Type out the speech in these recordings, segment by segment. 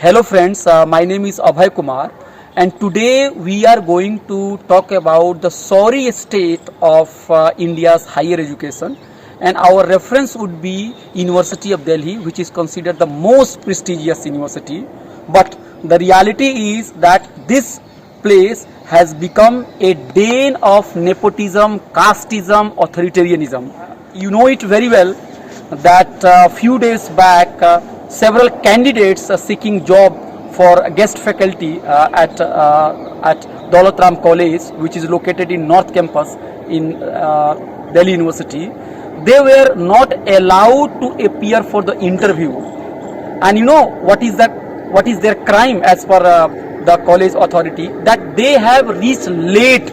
Hello friends, my name is Abhay Kumar and today we are going to talk about the sorry state of India's higher education, and our reference would be University of Delhi, which is considered the most prestigious university. But the reality is that this place has become a den of nepotism, casteism, authoritarianism. You know it very well that few days back several candidates are seeking job for guest faculty at Dawat College, which is located in North Campus in Delhi University. They were not allowed to appear for the interview, and you know what is their crime as per the college authority, that they have reached late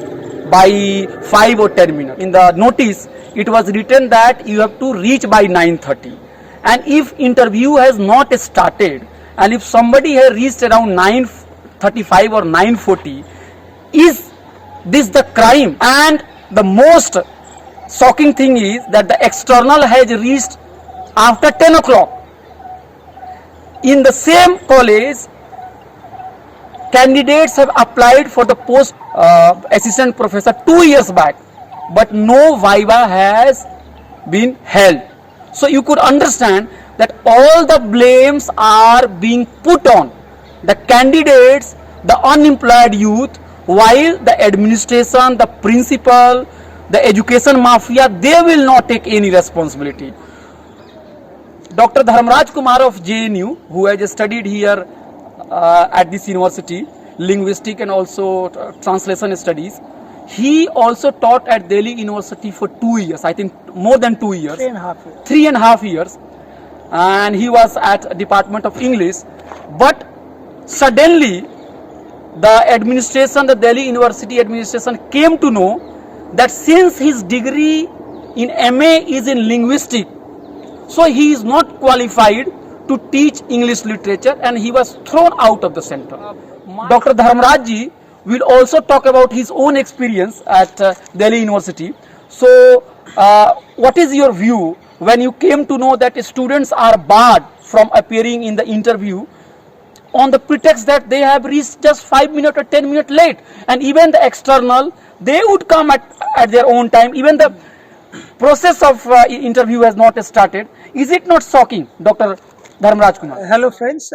by 5 or 10 minutes. In the notice it was written that you have to reach by 9:30, and if interview has not started and if somebody has reached around 9:35 or 9:40, is this the crime? And the most shocking thing is that the external has reached after 10 o'clock. In the same college, candidates have applied for the post assistant professor 2 years back, but no viva has been held. So you could understand that all the blames are being put on the candidates, the unemployed youth, while the administration, the principal, the education mafia, they will not take any responsibility. Dr. Dharmraj Kumar of JNU, who has studied here at this university, linguistic and also translation studies, he also taught at Delhi University for 2 years, I think more than 2 years. 3.5 years. 3.5 years. And he was at Department of English. But suddenly the administration, the Delhi University administration came to know that since his degree in MA is in linguistics, so he is not qualified to teach English literature, and he was thrown out of the center. Dr. Dharmraj ji will also talk about his own experience at Delhi University. So what is your view when you came to know that students are barred from appearing in the interview on the pretext that they have reached just 5 minutes or 10 minutes late, and even the external, they would come at their own time, even the process of interview has not started? Is it not shocking, Dr. Dharmraj Kumar? Hello friends,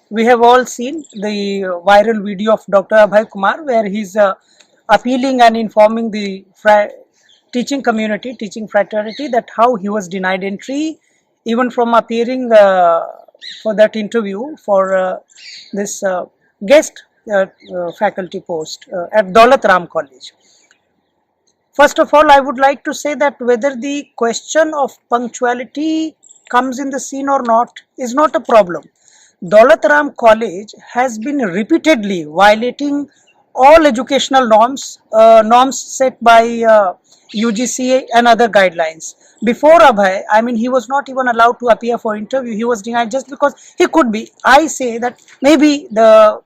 we have all seen the viral video of Dr. Abhay Kumar where he is appealing and informing the teaching community, teaching fraternity, that how he was denied entry even from appearing for that interview for this guest faculty post at Dawat College. First of all, I would like to say that whether the question of punctuality comes in the scene or not is not a problem. Dawat College has been repeatedly violating all educational norms set by UGC and other guidelines. Before Abhay, I mean, he was not even allowed to appear for interview. He was denied just because he could be. I say that maybe the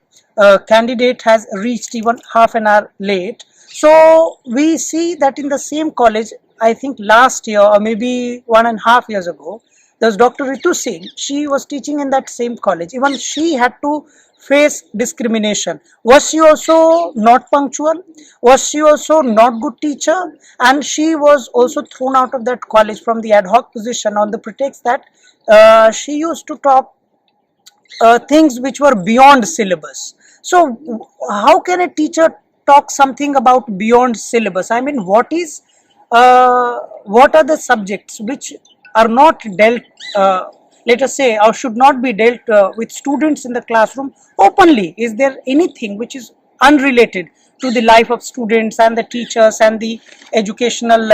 candidate has reached even half an hour late. So we see that in the same college, I think last year or maybe 1.5 years ago, there was Dr. Ritu Singh. She was teaching in that same college. Even she had to face discrimination. Was she also not punctual? Was she also not good teacher? And she was also thrown out of that college from the ad hoc position on the pretext that she used to talk things which were beyond syllabus. So how can a teacher talk something about beyond syllabus? I mean, what are the subjects which are not dealt, let us say, or should not be dealt with students in the classroom openly? Is there anything which is unrelated to the life of students and the teachers and the educational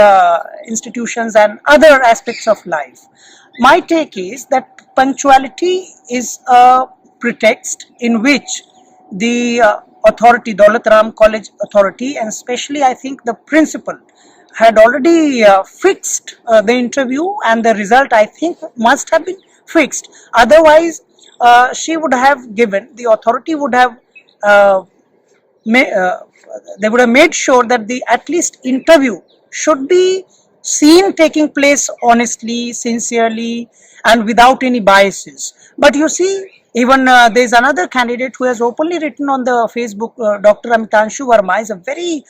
institutions and other aspects of life? My take is that punctuality is a pretext in which the authority, Dawat College authority, and especially I think the principal, had already fixed the interview, and the result I think must have been fixed. Otherwise, she would have given, the authority would have they would have made sure that the at least interview should be seen taking place honestly, sincerely, and without any biases. But you see, even there is another candidate who has openly written on the Facebook, Dr. Amitanshu Verma is a very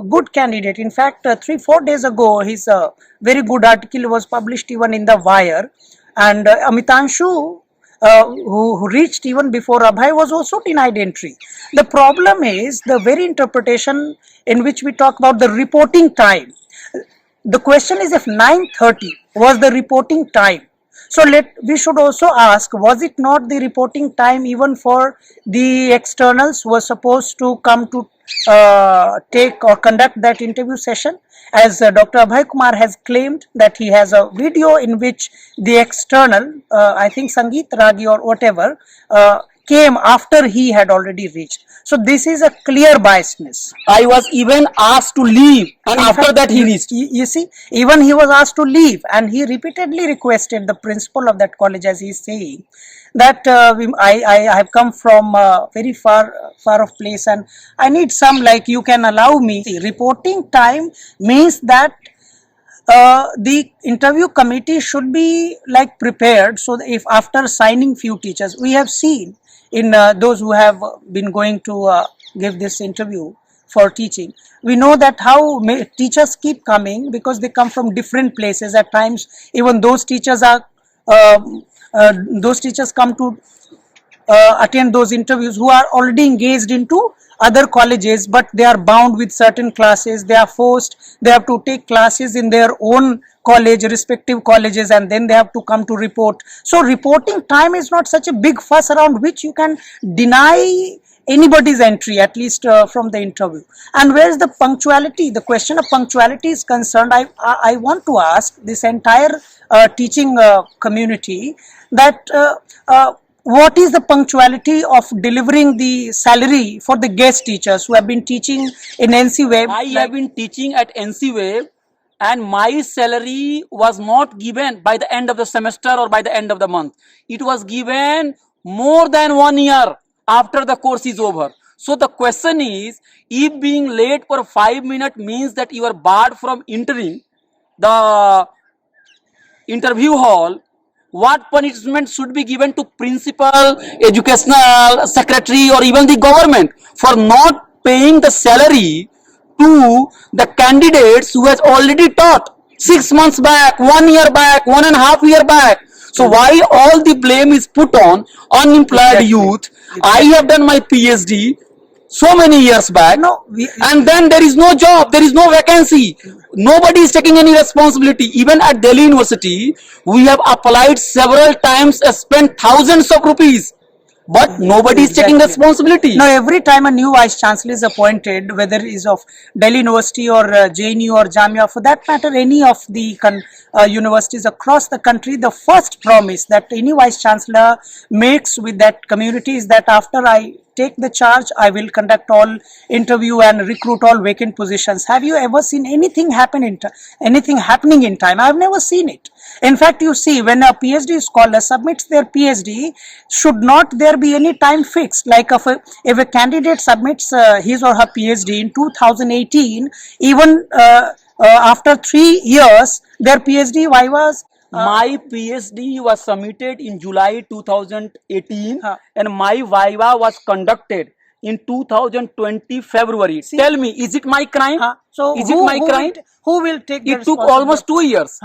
good candidate. In fact, 3-4 days ago, his very good article was published even in the Wire, and Amitanshu, who reached even before Abhay, was also denied entry. The problem is the very interpretation in which we talk about the reporting time. The question is if 9:30 was the reporting time. So we should also ask, was it not the reporting time even for the externals who were supposed to come to take or conduct that interview session? As Dr. Abhay Kumar has claimed that he has a video in which the external, I think Sangeet Ragi or whatever, came after he had already reached. So this is a clear biasness. I was even asked to leave, and In after fact, that he reached. You see, even he was asked to leave, and he repeatedly requested the principal of that college, as he is saying, that I have come from very far off place, and I need some, like, you can allow me. See, reporting time means that the interview committee should be like prepared, so that if after signing few teachers, we have seen in those who have been going to give this interview for teaching, we know that how teachers keep coming because they come from different places. At times even those teachers are those teachers come to attend those interviews who are already engaged into other colleges, but they are bound with certain classes. They are forced, they have to take classes in their own college, respective colleges, and then they have to come to report. So reporting time is not such a big fuss around which you can deny anybody's entry, at least from the interview. And where is the punctuality? The question of punctuality is concerned. I want to ask this entire teaching community that what is the punctuality of delivering the salary for the guest teachers who have been teaching in NCWEB? I have been teaching at NCWEB, and my salary was not given by the end of the semester or by the end of the month. It was given more than 1 year after the course is over. So the question is, if being late for 5 minutes means that you are barred from entering the interview hall, what punishment should be given to principal, educational secretary, or even the government for not paying the salary to the candidates who has already taught 6 months back, 1 year back, 1.5 years back? So why all the blame is put on unemployed youth? I have done my PhD so many years back, and then there is no job, there is no vacancy, nobody is taking any responsibility. Even at Delhi University, we have applied several times, spent thousands of rupees, but nobody is taking responsibility. Now, every time a new vice chancellor is appointed, whether it is of Delhi University or JNU or Jamia, for that matter, any of the universities across the country, the first promise that any vice chancellor makes with that community is that after I take the charge, I will conduct all interview and recruit all vacant positions. Have you ever seen anything happening in time? I have never seen it. In fact, you see, when a PhD scholar submits their PhD, should not there be any time fixed? Like if a candidate submits his or her PhD in 2018, even after 3 years, their PhD vivas. My PhD was submitted in July 2018, and my viva was conducted in 2020 February. See, tell me, is it my crime? So is it my crime? Who will take the It took almost 2 years.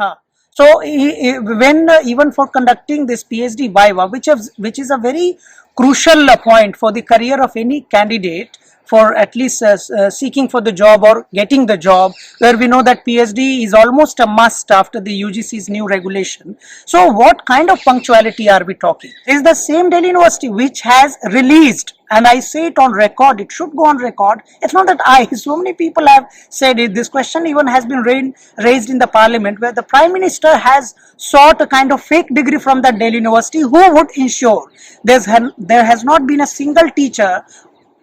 So when even for conducting this PhD viva, which is a very crucial point for the career of any candidate, for at least seeking for the job or getting the job, where we know that PhD is almost a must after the UGC's new regulation. So what kind of punctuality are we talking? Is the same Delhi University which has released, and I say it on record, it should go on record. It's not that so many people have said it. This question even has been raised in the parliament, where the Prime Minister has sought a kind of fake degree from the Delhi University who would ensure there has not been a single teacher,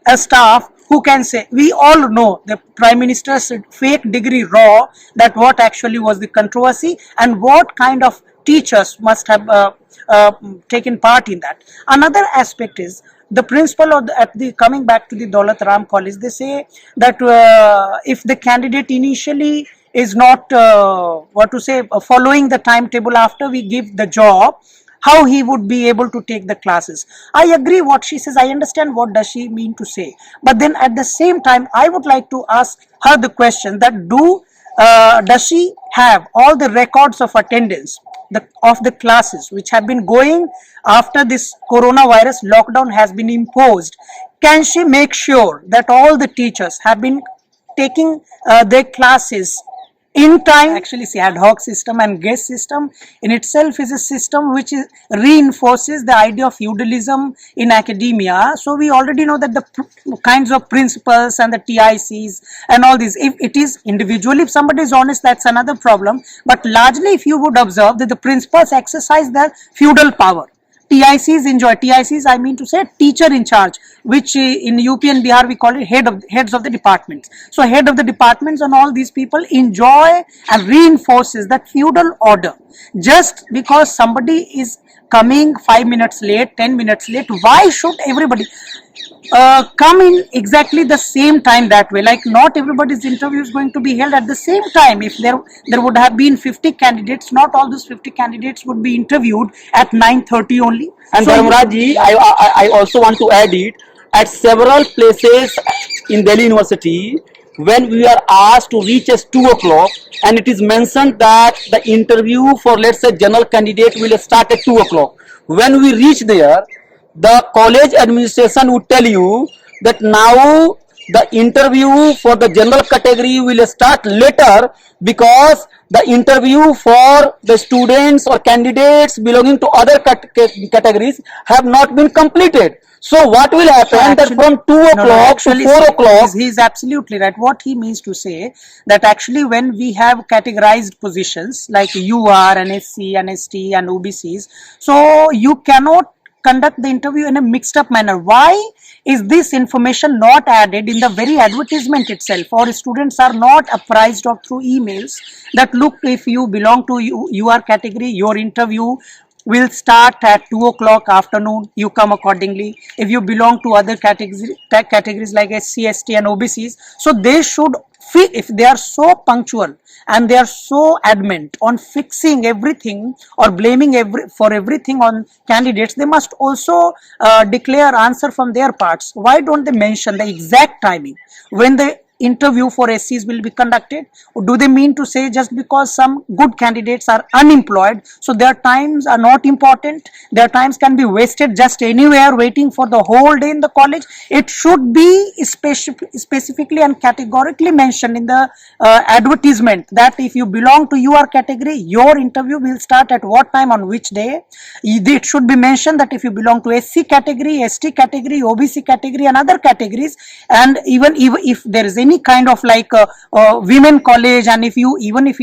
a staff who can say, we all know the Prime Minister's fake degree raw, that what actually was the controversy and what kind of teachers must have taken part in that. Another aspect is the principal of coming back to the Daulat Ram College, they say that if the candidate initially is not following the timetable after we give the job, how he would be able to take the classes. I agree what she says. I understand what does she mean to say. But then at the same time, I would like to ask her the question that does she have all the records of attendance of the classes which have been going after this coronavirus lockdown has been imposed? Can she make sure that all the teachers have been taking their classes in time? Actually, see, ad hoc system and guest system in itself is a system which reinforces the idea of feudalism in academia. So we already know that the kinds of principles and the TICs and all these, if it is individually, if somebody is honest, that's another problem. But largely, if you would observe that the principals exercise their feudal power. TICs enjoy, TICs I mean to say teacher in charge, which in UP and Bihar we call it heads of the departments. So head of the departments and all these people enjoy and reinforces that feudal order. Just because somebody is coming 5 minutes late, 10 minutes late, why should everybody come in exactly the same time that way? Like, not everybody's interview is going to be held at the same time. If there would have been 50 candidates, not all those 50 candidates would be interviewed at 9:30 only. And So Dharmraj ji, I also want to add it, at several places in Delhi University, when we are asked to reach as 2 o'clock, and it is mentioned that the interview for, let's say, general candidate will start at 2 o'clock. When we reach there, the college administration would tell you that now the interview for the general category will start later because the interview for the students or candidates belonging to other categories have not been completed. So what will happen that from 2 o'clock to 4 o'clock? He's absolutely right. What he means to say that actually when we have categorized positions like UR and SC and ST and OBCs, so you cannot conduct the interview in a mixed up manner. Why is this information not added in the very advertisement itself, or students are not apprised of through emails that look, if you belong to UR category, your interview will start at 2 o'clock afternoon, you come accordingly. If you belong to other categories like SC, ST and OBCs, so they should, if they are so punctual and they are so adamant on fixing everything or blaming for everything on candidates, they must also declare answer from their parts. Why don't they mention the exact timing when the interview for SCs will be conducted? Or do they mean to say just because some good candidates are unemployed, so their times are not important, their times can be wasted just anywhere waiting for the whole day in the college? It should be specifically and categorically mentioned in the advertisement that if you belong to your category, your interview will start at what time on which day. It should be mentioned that if you belong to SC category, ST category, OBC category and other categories, and even if there is any kind of like women college, and if you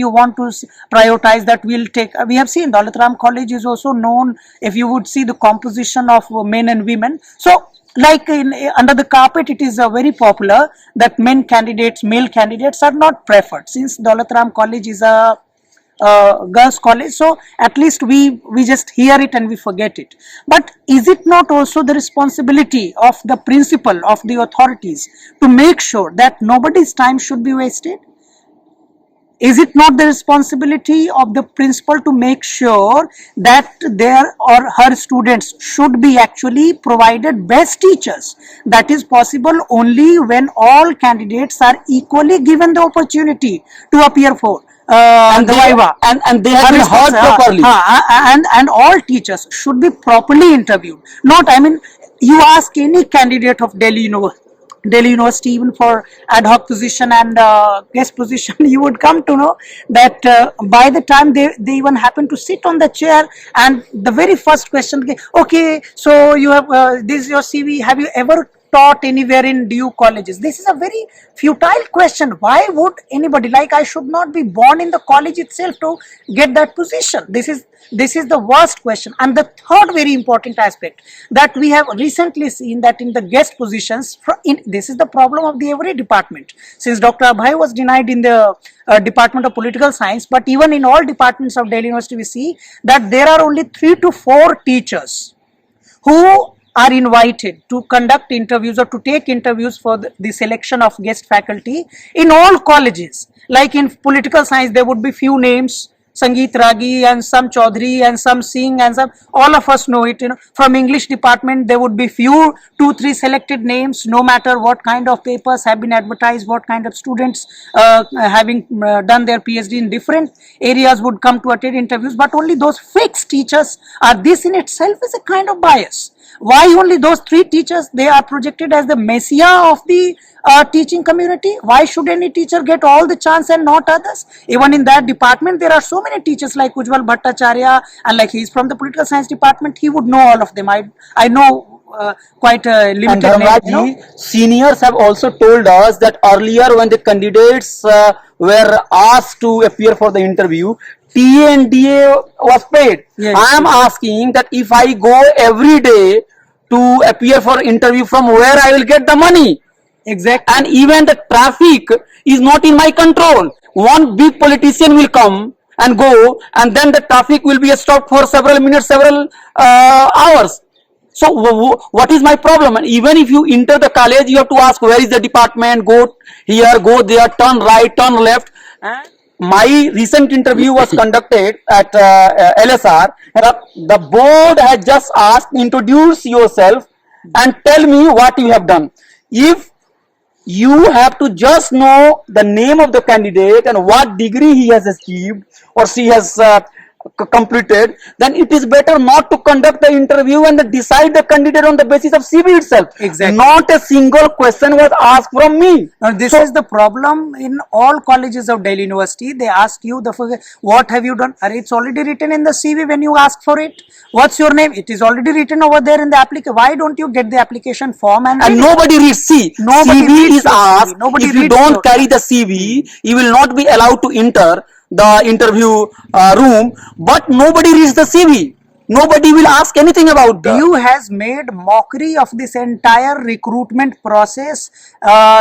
want to prioritize that, we have seen Dawat College is also known, if you would see the composition of men and women. So like under the carpet, it is very popular that male candidates are not preferred, since Dawat College is a girls college. So at least we just hear it and we forget it. But is it not also the responsibility of the principal, of the authorities, to make sure that nobody's time should be wasted? Is it not the responsibility of the principal to make sure that their or her students should be actually provided best teachers? That is possible only when all candidates are equally given the opportunity to appear for And the Viva. and they have been heard properly. And all teachers should be properly interviewed. Not, I mean, you ask any candidate of Delhi University, even for ad hoc position and guest position, you would come to know that by the time they even happen to sit on the chair, and the very first question, okay, so you have this is your CV, have you ever taught anywhere in DU colleges? This is a very futile question. Why would anybody, like, I should not be born in the college itself to get that position? This is the worst question. And the third very important aspect that we have recently seen, that in the guest positions, this is the problem of the every department. Since Dr. Abhay was denied in the Department of Political Science, but even in all departments of Delhi University, we see that there are only 3 to 4 teachers who are invited to conduct interviews or to take interviews for the selection of guest faculty in all colleges. Like in political science, there would be few names, Sangeet Ragi and some Chaudhary and some Singh and some, all of us know it, from English department there would be few, 2-3 selected names, no matter what kind of papers have been advertised, what kind of students having done their PhD in different areas would come to attend interviews, but only those fixed teachers are, this in itself is a kind of bias. Why only those 3 teachers, they are projected as the messiah of the teaching community? Why should any teacher get all the chance and not others? Even in that department there are so many teachers like Ujjwal Bhattacharya, and like he is from the political science department, he would know all of them. I know quite a limited And name, Dharmraj seniors have also told us that earlier when the candidates were asked to appear for the interview, TA and DA was paid. Yes. I am asking that if I go every day to appear for interview, from where I will get the money? Exactly. And even the traffic is not in my control. One big politician will come and go, and then the traffic will be stopped for several minutes, several hours. So what is my problem? And even if you enter the college, you have to ask where is the department, go here, go there, turn right, turn left. And my recent interview was conducted at LSR. The board had just asked, introduce yourself and tell me what you have done. If you have to just know the name of the candidate and what degree he has achieved or she has completed, then it is better not to conduct the interview and decide the candidate on the basis of CV itself. Exactly. Not a single question was asked from me. Now this is the problem in all colleges of Delhi University. They ask you what have you done? It's already written in the CV when you ask for it. What's your name? It is already written over there in the application. Why don't you get the application form and Nobody reads. See, Nobody CV reads is asked. Nobody If you reads don't carry the CV, you will not be allowed to enter the interview room. But nobody reads the CV. Nobody will ask anything about that. DU has made mockery of this entire recruitment process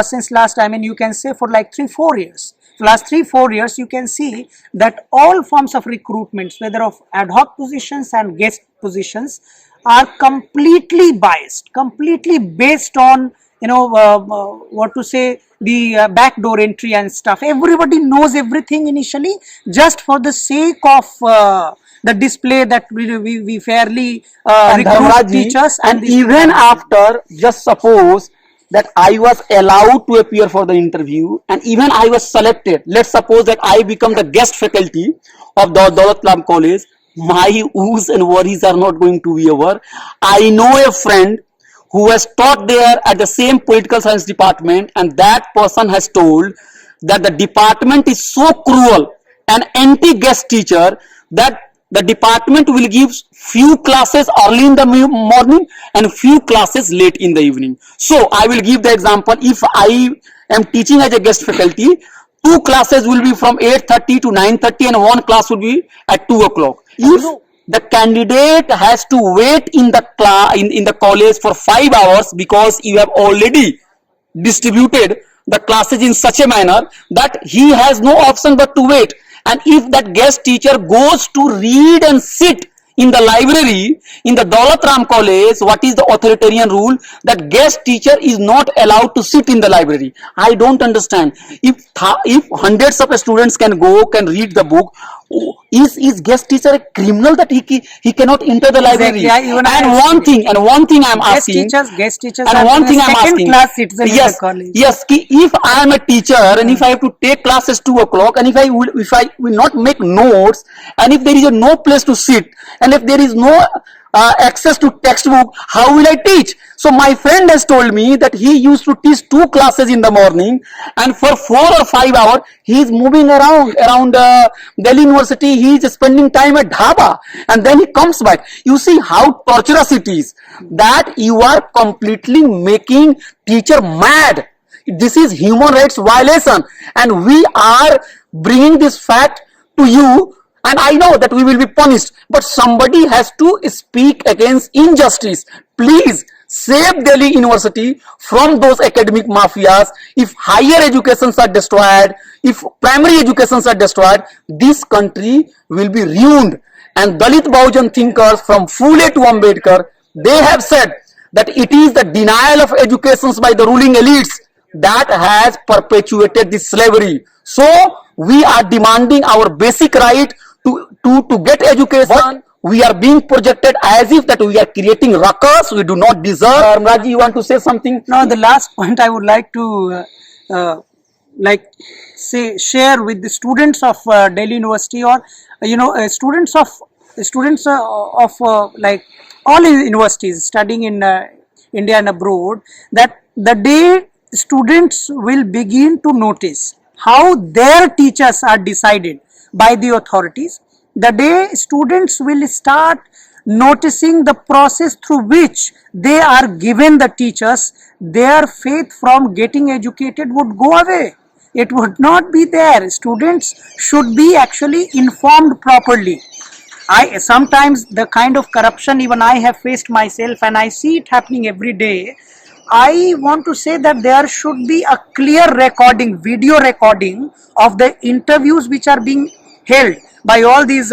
since last, I mean, you can say for like 3-4 years. Last 3-4 years, you can see that all forms of recruitments, whether of ad hoc positions and guest positions, are completely biased, completely based on, what to say, the backdoor entry and stuff. Everybody knows everything initially just for the sake of the display that we fairly recruit Dharmraj ji, teachers. and even after, just suppose that I was allowed to appear for the interview and even I was selected, let's suppose that I become the guest faculty of the Dawat College, my woes and worries are not going to be over. I know a friend who has taught there at the same political science department, and that person has told that the department is so cruel and anti-guest teacher that the department will give few classes early in the morning and few classes late in the evening. So I will give the example. If I am teaching as a guest faculty, 2 classes will be from 8:30 to 9:30 and 1 class will be at 2 o'clock. If the candidate has to wait in the in the college for 5 hours because you have already distributed the classes in such a manner that he has no option but to wait. And if that guest teacher goes to read and sit in the library in the Dawat College, what is the authoritarian rule? That guest teacher is not allowed to sit in the library. I don't understand. If hundreds of students can read the book, is guest teacher a criminal that he cannot enter the library? Exactly. One thing I am asking. Guest teachers and are one thing I am asking. second class citizens in the college. Yes. If I am a teacher and if I have to take classes 2 o'clock and if I will not make notes and if there is no place to sit and if there is no access to textbook, how will I teach? So my friend has told me that he used to teach 2 classes in the morning and for 4 or 5 hours he is moving around Delhi University. He is spending time at Dhaba and then he comes back. You see how torturous it is, that you are completely making teacher mad. This is human rights violation and we are bringing this fact to you. And I know that we will be punished, but somebody has to speak against injustice. Please save Delhi University from those academic mafias. If higher educations are destroyed, if primary educations are destroyed, this country will be ruined. And Dalit Bahujan thinkers from Phule to Ambedkar, they have said that it is the denial of educations by the ruling elites that has perpetuated this slavery. So we are demanding our basic right to get education. But we are being projected as if that we are creating ruckus we do not deserve. Raji, you want to say something? Now, the last point I would like to share with the students of Delhi University, or students of like all universities studying in India and abroad, that the day students will begin to notice how their teachers are decided by the authorities, the day students will start noticing the process through which they are given the teachers, their faith from getting educated would go away. It would not be there. Students should be actually informed properly. I sometimes the kind of corruption even I have faced myself, and I see it happening every day. I want to say that there should be a clear recording, video recording of the interviews which are being held by all these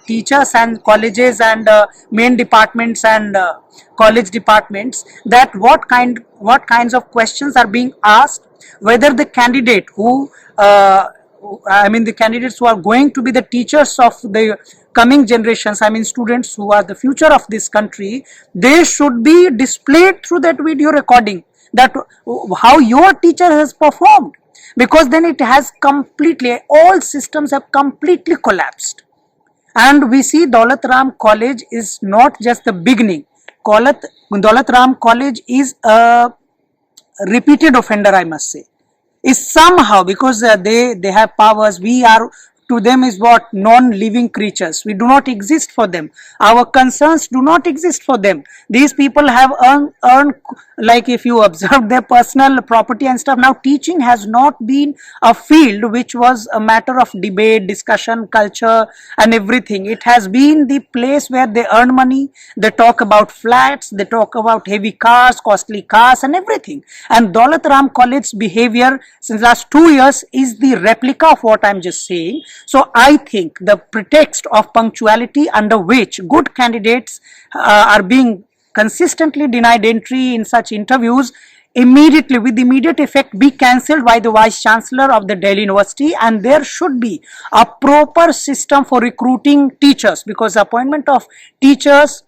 teachers and colleges and main departments and college departments, that what kinds of questions are being asked, whether the candidate who the candidates who are going to be the teachers of the coming generations, students who are the future of this country, they should be displayed through that video recording, that how your teacher has performed, because then it has completely, all systems have completely collapsed. And we see Daulat Ram College is not just the beginning. Daulat Ram College is a repeated offender, I must say. Is somehow, because they have powers, we are to them is what? Non-living creatures. We do not exist for them. Our concerns do not exist for them. These people have earned, like if you observe their personal property and stuff. Now teaching has not been a field which was a matter of debate, discussion, culture and everything. It has been the place where they earn money, they talk about flats, they talk about heavy cars, costly cars and everything. And Daulat Ram College's behavior since last 2 years is the replica of what I'm just saying. So I think the pretext of punctuality under which good candidates are being consistently denied entry in such interviews immediately, with immediate effect, be cancelled by the Vice Chancellor of the Delhi University, and there should be a proper system for recruiting teachers, because the appointment of teachers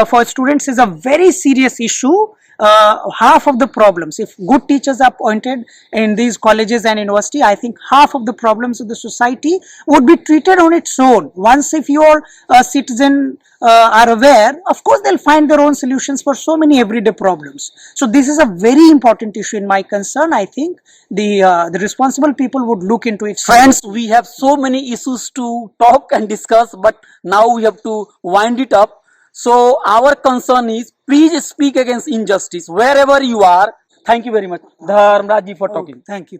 for students is a very serious issue. Half of the problems, if good teachers are appointed in these colleges and university, I think half of the problems of the society would be treated on its own. Once if your citizen are aware, of course they'll find their own solutions for so many everyday problems. So this is a very important issue in my concern. I think the responsible people would look into it. Friends, we have so many issues to talk and discuss, but now we have to wind it up. So our concern is, please speak against injustice wherever you are. Thank you very much, Dharmraj ji, for talking. Thank you.